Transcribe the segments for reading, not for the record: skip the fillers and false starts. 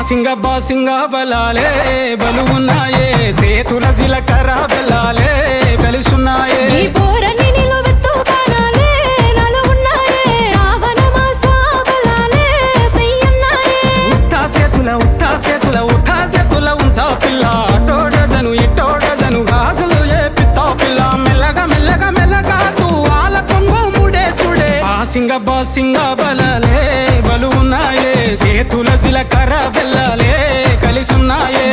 బాసింగ బలాలే బలుగున్నాయే సేతుల జీలకర్ర బెల్లాలే కలిసున్నాయే ఉత్తా సేతుల ఉంచా పిల్ల అటో డజను ఇటో డజను గాజులు ఏ పిత్తా పిల్ల మెల్లగా మెల్లగా మెల్లగా తూ ఆల కొంగు ముడేసుడే బాసింగ బలాలే బలుగున్నాయే సేతుల జీలకర్ర బెల్లాలే కలిసున్నాయే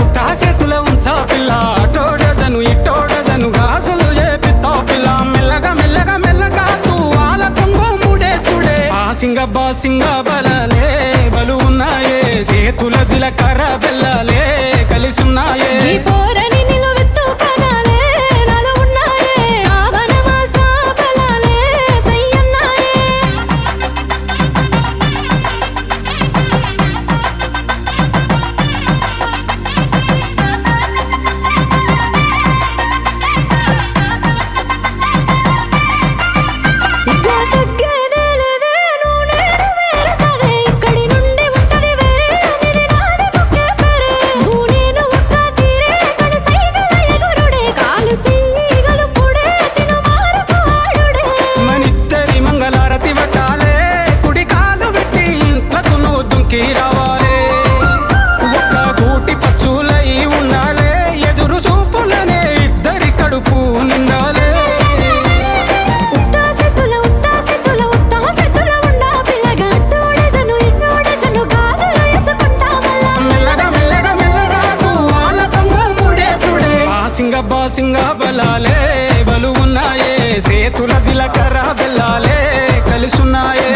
ఉత్తా చేతుల ఉంచా పిల్ల అటో డజను ఇటో డజను గాజులు ఏ పిత్తా పిల్ల మెల్లగా మెల్లగా మెల్లగా తూ ఆల కొంగు ముడేసుడే బాసింగ బలాలే బలు ఉన్నాయే సేతుల జీలకర్ర బెల్లాలే కలిసున్నాయే రావాలే ఒక్క గూటి పచ్చులై ఉండాలే ఎదురు చూపులనే ఇద్దరి కడుపు నిండాలే మెల్లగా మెల్లగా మెల్లగా వాళ్ళ కొంగు ముడేసుడే బాసింగ బలాలే బలు ఉన్నాయే సేతుల జీలకర్ర బెల్లాలే కలిసున్నాయే